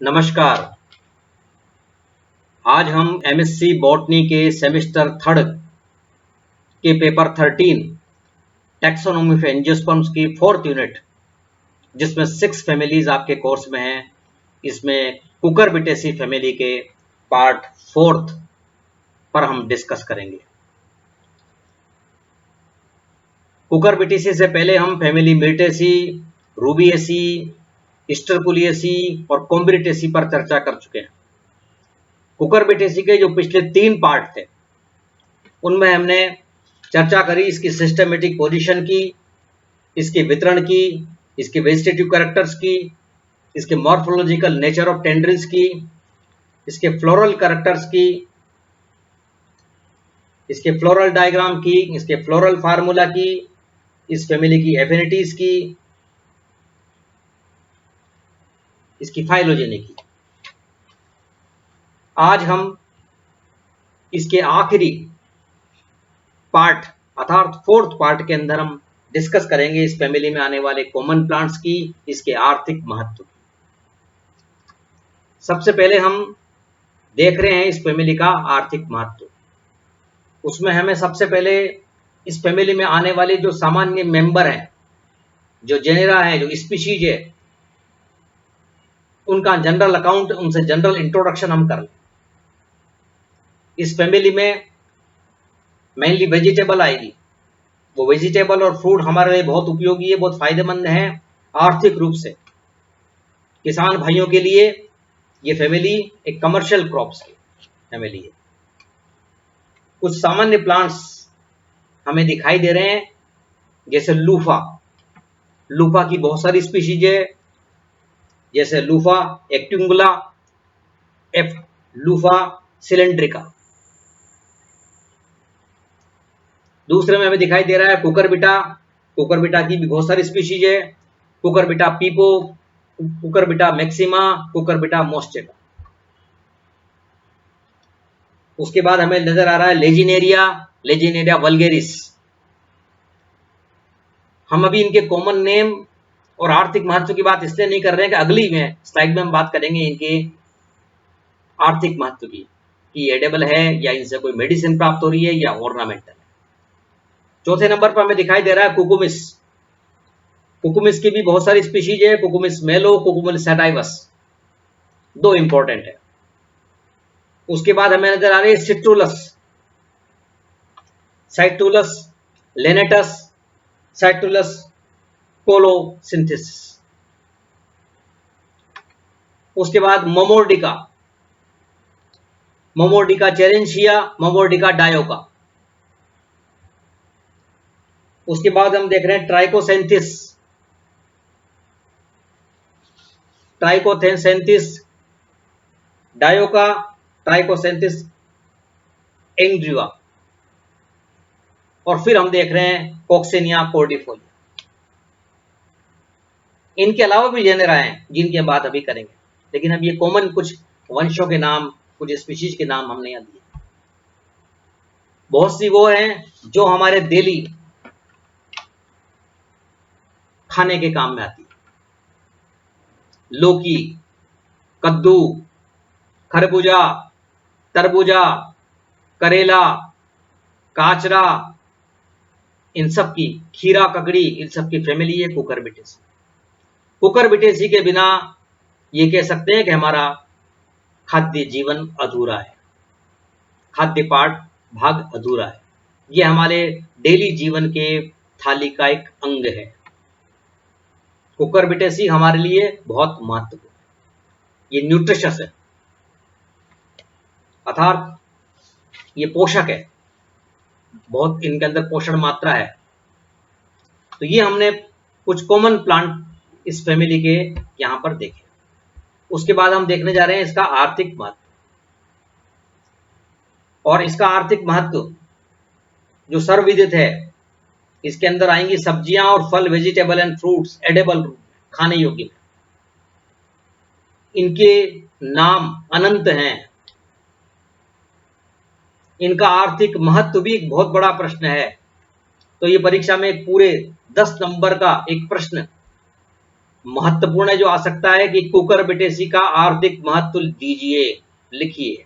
नमस्कार। आज हम एमएससी बॉटनी के सेमेस्टर थर्ड के पेपर 13 टैक्सोनॉमी ऑफ एंजियोस्पर्म्स की फोर्थ यूनिट, जिसमें 6 फैमिलीज आपके कोर्स में हैं, इसमें कुकुरबिटेसी फैमिली के पार्ट फोर्थ पर हम डिस्कस करेंगे। कुकुरबिटेसी से पहले हम फैमिली मिर्टेसी, रूबिएसी, स्टरकुलिएसी और कॉम्ब्रिटेसी पर चर्चा कर चुके हैं। कुकुरबिटेसी के जो पिछले 3 पार्ट थे उनमें हमने चर्चा करी इसकी सिस्टमेटिक पोजीशन की, इसके वितरण की, इसके वेजिटेटिव कैरेक्टर्स की, इसके मॉर्फोलॉजिकल नेचर ऑफ टेंड्रिल्स की, इसके फ्लोरल कैरेक्टर्स की, इसके फ्लोरल डायग्राम की, इसके फ्लोरल फार्मूला की, इस फैमिली की एफिनिटीज की, इसकी फाइलोजेनी की। आज हम इसके आखिरी पार्ट अर्थात फोर्थ पार्ट के अंदर हम डिस्कस करेंगे इस फैमिली में आने वाले कॉमन प्लांट्स की, इसके आर्थिक महत्व की। सबसे पहले हम देख रहे हैं इस फैमिली का आर्थिक महत्व। उसमें हमें सबसे पहले इस फैमिली में आने वाले जो सामान्य मेंबर हैं, जो जेनेरा है, जो स्पीशीज है, उनका जनरल अकाउंट, उनसे जनरल इंट्रोडक्शन हम कर लें। इस फैमिली में मेनली वेजिटेबल आएगी। वो वेजिटेबल और फ्रूट हमारे लिए बहुत उपयोगी है, बहुत फायदेमंद है आर्थिक रूप से। किसान भाइयों के लिए ये फैमिली एक कमर्शियल क्रॉप्स की फैमिली है। कुछ सामान्य प्लांट्स हमें दिखाई दे रहे हैं, जैसे लूफा। लूफा की बहुत सारी स्पीशीज है, जैसे लूफा एक्टिंगुला, एफ लूफा सिलेंड्रिका। दूसरे में हमें दिखाई दे रहा है कुकुरबिटा। कुकुरबिटा की भी बहुत सारी स्पीशीज है, कुकुरबिटा पीपो, कुकुरबिटा मैक्सिमा, कुकुरबिटा मोस्टेटा। उसके बाद हमें नजर आ रहा है लेजिनेरिया, लेजिनेरिया वल्गेरिस। हम अभी इनके कॉमन नेम और आर्थिक महत्व की बात इसलिए नहीं कर रहे हैं कि अगली में स्लाइड में हम बात करेंगे इनके आर्थिक महत्व की, कि एडेबल है या इनसे कोई मेडिसिन प्राप्त हो रही है या ऑर्नामेंटल है। चौथे नंबर पर हमें दिखाई दे रहा है कुकुमिस। कुकुमिस की भी बहुत सारी स्पीशीज है, कुकुमिस मेलो, कुकुमिस सैटाइवस, दो इंपॉर्टेंट है। उसके बाद हमें नजर आ रही है सिट्रुलस, साइटुलस लेनेटस, साइटुलस कोलोसिंथिस। उसके बाद मोमोर्डिका, मोमोर्डिका चेरेंशिया, मोमोर्डिका डायोका। उसके बाद हम देख रहे हैं ट्राइकोसेंथिस, ट्राइकोसेंथिस डायोका, ट्राइकोसेंथिस एंग्रिवा। और फिर हम देख रहे हैं कॉक्सिनिया कोर्डिफोलिया। इनके अलावा भी जेनेरा हैं जिनकी हम बात अभी करेंगे, लेकिन अब ये कॉमन कुछ वंशों के नाम, कुछ स्पीशीज के नाम हमने यहाँ दिए। बहुत सी वो हैं जो हमारे डेली खाने के काम में आती है। लौकी, कद्दू, खरबूजा, तरबूजा, करेला, काचरा, इन सब की, खीरा, ककड़ी, इन सब की फैमिली है कुकुरबिटेसी। कुकुरबिटेसी के बिना ये कह सकते हैं कि हमारा खाद्य जीवन अधूरा है, खाद्य पाठ भाग अधूरा है। ये हमारे डेली जीवन के थाली का एक अंग है। कुकुरबिटेसी हमारे लिए बहुत महत्वपूर्ण है। ये न्यूट्रिशस है, अर्थात ये पोषक है, बहुत इनके अंदर पोषण मात्रा है। तो ये हमने कुछ कॉमन प्लांट इस फैमिली के यहां पर देखे। उसके बाद हम देखने जा रहे हैं इसका आर्थिक महत्व। और इसका आर्थिक महत्व जो सर्वविदित है, इसके अंदर आएंगी सब्जियां और फल, वेजिटेबल एंड फ्रूट्स, एडेबल, खाने योग्य। इनके नाम अनंत हैं। इनका आर्थिक महत्व भी एक बहुत बड़ा प्रश्न है। तो ये परीक्षा में एक पूरे 10 नंबर का एक प्रश्न महत्वपूर्ण जो आ सकता है कि कुकुरबिटेसी का आर्थिक महत्व दीजिए, लिखिए,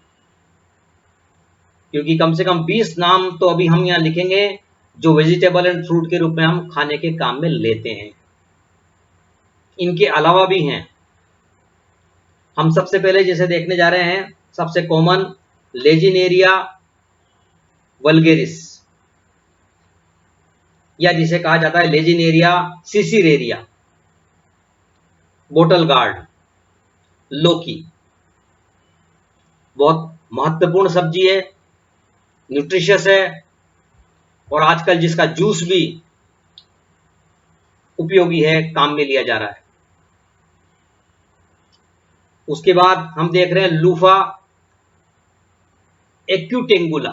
क्योंकि कम से कम 20 नाम तो अभी हम यहाँ लिखेंगे जो वेजिटेबल एंड फ्रूट के रूप में हम खाने के काम में लेते हैं। इनके अलावा भी हैं। हम सबसे पहले जैसे देखने जा रहे हैं, सबसे कॉमन लेजिनेरिया वल्गेरिस, या जिसे कहा जाता है लेजिनेरिया सिसिरेरिया, बोटल गार्ड, लौकी। बहुत महत्वपूर्ण सब्जी है, न्यूट्रिशियस है, और आजकल जिसका जूस भी उपयोगी है, काम में लिया जा रहा है। उसके बाद हम देख रहे हैं लूफा एक्यूटेंगुला,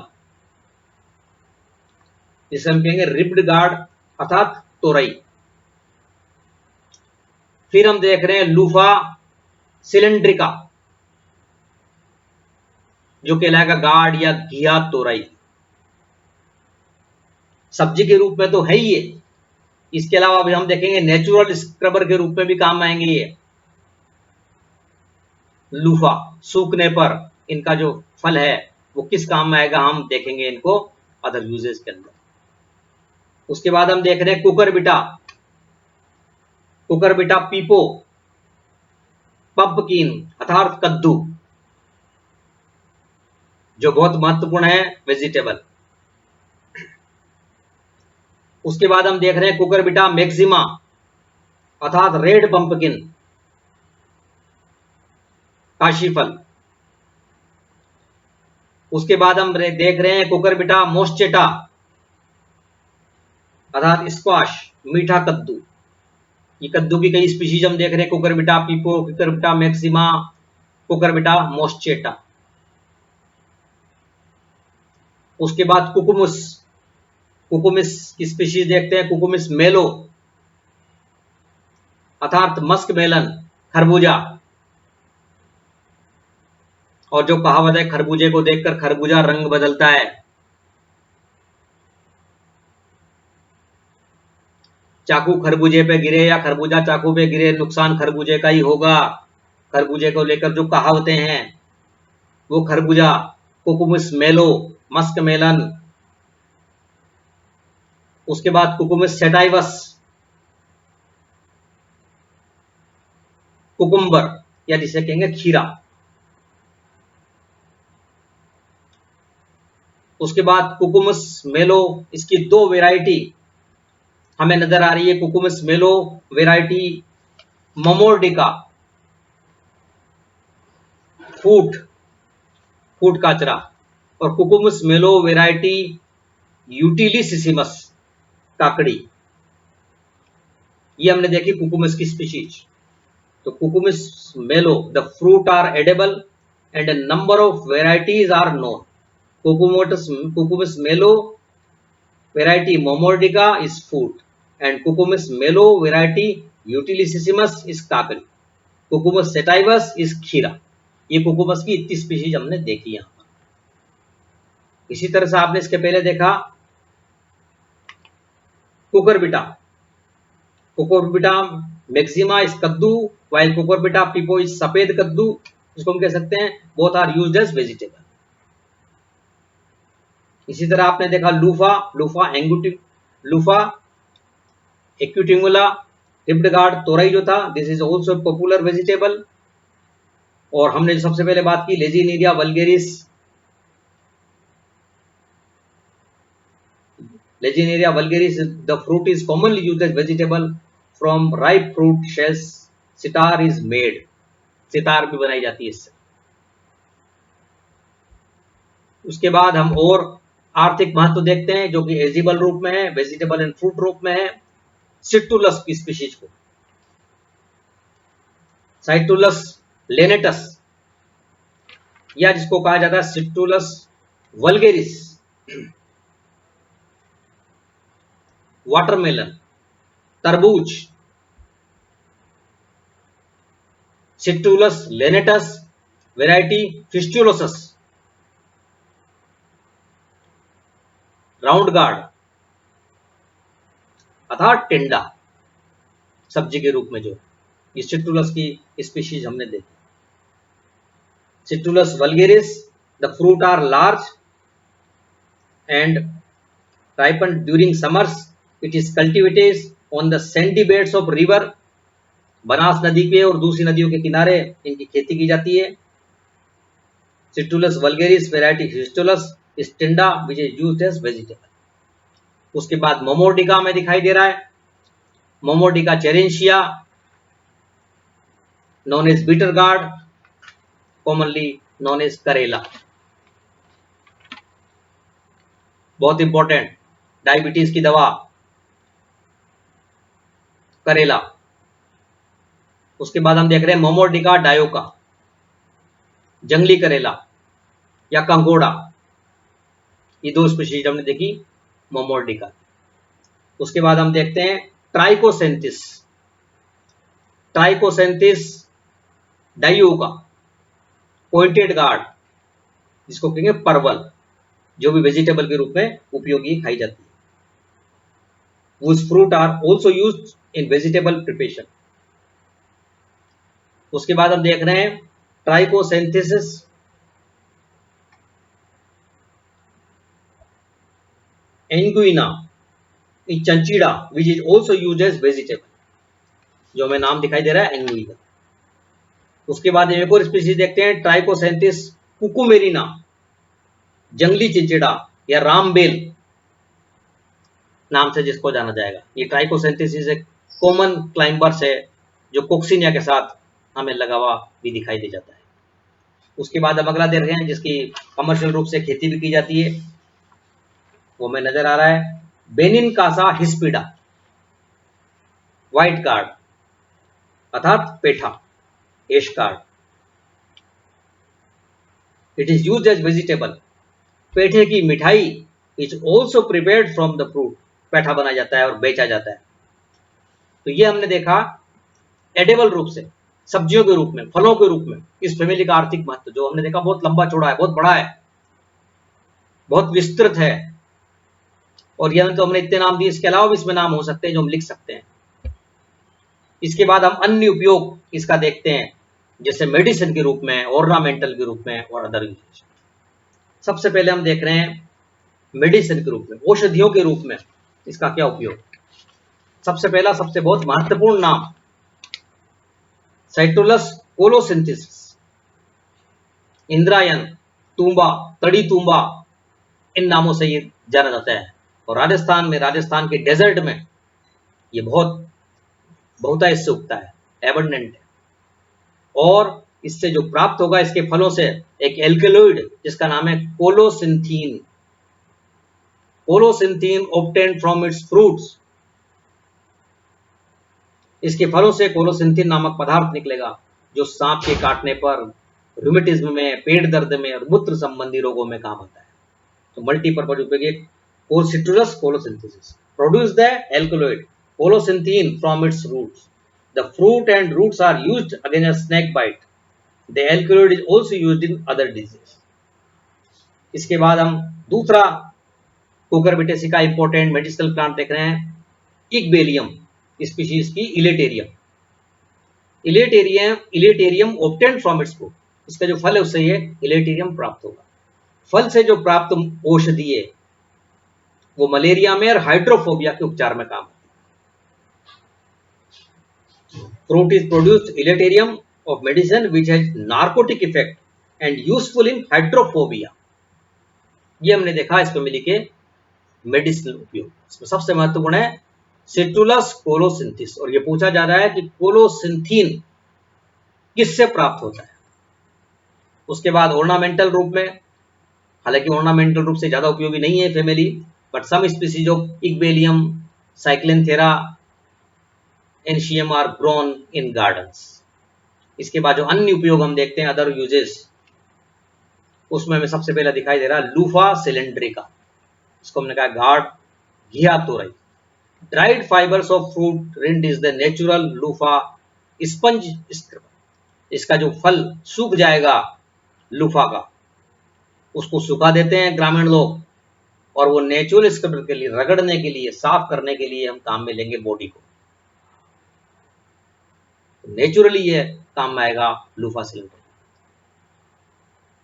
जिसे हम कहेंगे रिब्ड गार्ड अर्थात तोरई। फिर हम देख रहे हैं लूफा सिलेंड्रिका, जो कहलाएगा गार्ड या घिया तोरई। सब्जी के रूप में तो है ही ये, इसके अलावा अभी हम देखेंगे नेचुरल स्क्रबर के रूप में भी काम आएंगे ये लूफा। सूखने पर इनका जो फल है वो किस काम में आएगा, हम देखेंगे इनको अदर यूजेस के अंदर। उसके बाद हम देख रहे हैं कुकरबिटा, कुकरबिटा पीपो, पंपकिन अर्थात कद्दू, जो बहुत महत्वपूर्ण है वेजिटेबल। उसके बाद हम देख रहे हैं कुकरबिटा मैक्सिमा अर्थात रेड पंपकिन, काशीफल। उसके बाद हम देख रहे हैं कुकरबिटा मोस्चेटा अर्थात स्क्वाश, मीठा कद्दू। ये कद्दू की कई स्पीशीज हम देख रहे हैं, कुकरबिटा पीपो, कुकरबिटा मैक्सिमा, कुकरबिटा मोस्चेटा। उसके बाद कुकुमुस, कुकुमिस की स्पीशीज देखते हैं, कुकुमिस मेलो अर्थात मस्क मेलन, खरबूजा। और जो कहावत है खरबूजे को देखकर खरबूजा रंग बदलता है, चाकू खरबूजे पे गिरे या खरबूजा चाकू पे गिरे, नुकसान खरबूजे का ही होगा। खरबूजे को लेकर जो कहावतें हैं वो खरबूजा, कुकुमिस मेलो, मस्क मेलन। उसके बाद कुकुमिस सेटाइवस, कुकुम्बर या जिसे कहेंगे खीरा। उसके बाद कुकुमिस मेलो, इसकी दो वेराइटी हमें नजर आ रही है, कुकुमिस मेलो वेराइटी ममोर्डिका, फूट, फूट काचरा, और कुकुमिस मेलो वेराइटी यूटिलिसिसिमस, काकड़ी। ये हमने देखी कुकुमिस की स्पीशीज। तो cucumis melo, the fruit are edible and a number of varieties are known. Cucumis melo variety momordica is food and Cucumis melo variety utilicissimus is kakadi. Cucumis sativus is खीरा। ये कुकुमस की इतनी species हमने देखी यहां पर। इसी तरह से आपने इसके पहले देखा कुकरबिटा, कुकरबिटा मैक्सिमा इस कद्दू, वाइल कुकरबिटा पीपो इस सफेद कद्दू, जिसको हम कह सकते हैं both are used as vegetable. इसी तरह आपने देखा luffa, luffa acutangula, ribbed gourd तोरई जो था, this is also popular vegetable. और हमने सबसे पहले बात की lagenaria vulgaris, lagenaria vulgaris, the fruit is commonly used as vegetable from ripe fruit shells, sitar is made, sitar भी बनाई जाती है इससे। उसके बाद हम और आर्थिक महत्व देखते हैं जो कि एजिबल रूप में है, वेजिटेबल एंड फ्रूट रूप में है, सिट्रुलस की स्पीशीज को, साइट्रुलस लेनेटस, या जिसको कहा जाता है सिट्रुलस वल्गेरिस, वाटरमेलन, तरबूज, सिट्रुलस लेनेटस वेराइटी फिस्टुलोसस, राउंड गार्ड अर्थात टिंडा, सब्जी के रूप में जो ये सिट्रुलस की स्पीशीज हमने देखी। Citrulus vulgaris, the fruit are large and ripened during summers. It is cultivated on the sandy beds of river. Banas नदी पे और दूसरी नदियों के किनारे इनकी खेती की जाती है। Citrulus vulgaris variety Histolus stinda which is used as vegetable. उसके बाद मोमोर्डिका में दिखाई दे रहा है, Momordica चेरेंशिया known as bitter gourd, commonly known as करेला। बहुत इंपॉर्टेंट, डायबिटीज की दवा करेला। उसके बाद हम देख रहे हैं मोमोर्डिका डायोका, जंगली करेला या कंगोड़ा, ये दो स्पीशीज हमने देखी मोमोर्डिका। उसके बाद हम देखते हैं ट्राइकोसेंथिस, ट्राइकोसेंथिस डायोका, पॉइंटेड गार्ड जिसको कहेंगे परवल, जो भी वेजिटेबल के रूप में उपयोगी खाई जाती है। Whose fruit are also used in vegetable preparation. उसके बाद हम देख रहे हैं ट्राइकोसेंथिसिस एंगुइना चंचीड़ा which is also use as vegetable, जो हमें नाम दिखाई दे रहा है एंगुइना। उसके बाद एक और स्पीशीज देखते हैं ट्राइकोसेंथिस कुकुमेरिना, जंगली चिंचिड़ा या रामबेल नाम से जिसको जाना जाएगा। ये ट्राइकोसेंथिस एक कॉमन क्लाइंबर्स है जो कोक्सिनिया के साथ हमें लगा हुआ भी दिखाई दे जाता है। उसके बाद हम अगला देख रहे हैं जिसकी कमर्शियल रूप से खेती भी की जाती है, वो हमें नजर आ रहा है benincasa hispida, white gourd अर्थात पेठा, ash gourd. It is used as vegetable, पेठे की मिठाई is also prepared from the fruit, पेठा बनाया जाता है और बेचा जाता है। तो ये हमने देखा एडेबल रूप से, सब्जियों के रूप में, फलों के रूप में इस फैमिली का आर्थिक महत्व जो हमने देखा बहुत लंबा चौड़ा है, बहुत बड़ा है, बहुत विस्तृत है। और यह तो हमने इतने नाम दिए, इसके अलावा भी इसमें नाम हो सकते हैं जो हम लिख सकते हैं। इसके बाद हम अन्य उपयोग इसका देखते हैं, जैसे मेडिसिन के रूप में, ऑर्नामेंटल के रूप में और अदर यूजेज। सबसे पहले हम देख रहे हैं मेडिसिन के रूप में, औषधियों के रूप में इसका क्या उपयोग। सबसे पहला, सबसे बहुत महत्वपूर्ण नाम साइट्रुलस कोलोसिंथेसिस, इंद्रायन, तूंबा, तड़ी तूंबा, इन नामों से ये जाना जाता है। और राजस्थान में, राजस्थान के डेजर्ट में ये बहुता इससे उगता है, एबंडेंट है। और इससे जो प्राप्त होगा इसके फलों से एक एल्केलॉइड जिसका नाम है कोलोसिंथीन, कोलोसिंथीन ऑब्टेन्ड फ्रॉम इट्स फ्रूट्स, इसके फलों से कोलोसिंथीन नामक पदार्थ निकलेगा जो सांप के काटने पर, रूमेटिज्म में, पेट दर्द में और मूत्र संबंधी रोगों में काम आता है। तो मल्टीपर्पज उपयोगी Citrulus colosynthesis produce the alkaloid colosynthine from its roots. The fruit and roots are used against snake bite. The alkaloid is also used in other diseases. इसके बाद हम दूसरा कुकुरबिटेसी का इंपॉर्टेंट मेडिसिनल प्लांट देख रहे हैं, इगबेलियम species की इलेटेरियम, इलेटेरियम obtained from its fruit, इसका जो फल है उससे ये इलेटेरियम प्राप्त होगा। फल से जो प्राप्त औषधि है वो मलेरिया में और हाइड्रोफोबिया के उपचार में काम आती है। Fruit is produced elaterium of medicine which has narcotic effect and useful in hydrophobia. ये हमने देखा इस फैमिली के मेडिसिनल उपयोग। इसमें सबसे महत्वपूर्ण है सिट्रुलस कोलोसिंथिस, और ये पूछा जा रहा है कि कोलोसिंथीन किससे प्राप्त होता है। उसके बाद ऑर्नामेंटल रूप में, हालांकि ऑर्नामेंटल रूप से ज्यादा उपयोगी नहीं है family, but some species of Igbelium, Cyclenthera, Encium are grown in gardens. इसके बाद जो अन्य उपयोग हम देखते हैं, अदर यूजेस, उसमें हमें सबसे पहला दिखाई दे रहा है लूफा सिलेंड्रिका, इसको हमने कहा घाट घिया तोरई। Dried fibres of fruit rind is the natural loofah sponge scrub, इसका जो फल सूख जाएगा लूफा का, उसको सुखा देते हैं ग्रामीण लोग, और वो नेचुरल स्क्रबर के लिए, रगड़ने के लिए, साफ करने के लिए हम काम में लेंगे बॉडी को। नेचुरली ये काम में आएगा लूफा सिलेंडर।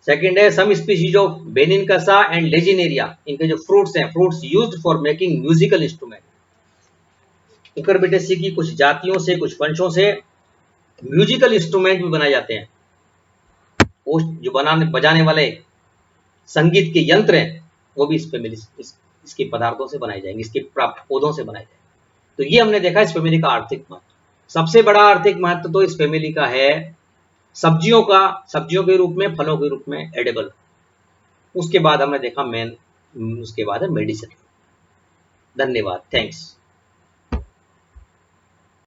सेकंड है सम स्पीशीज ऑफ बेनिन कसा एंड लेजिनेरिया, इनके जो फ्रूट्स हैं, fruits used for making musical instrument. Cucurbitaceae की कुछ जातियों से, कुछ वंशों से म्यूजिकल इंस्ट्रूमेंट भी बनाए जाते हैं। वो जो बजाने वाले संगीत के यंत्र हैं वो भी इस फैमिली इसके पदार्थों से बनाए जाएंगे, इसके प्राप्त पौधों से बनाए जाएंगे। तो ये हमने देखा इस फैमिली का आर्थिक महत्व। सबसे बड़ा आर्थिक महत्व तो इस फैमिली का है सब्जियों का, सब्जियों के रूप में, फलों के रूप में, एडेबल। उसके बाद हमने देखा मेन, उसके बाद है मेडिसिन। धन्यवाद, थैंक्स।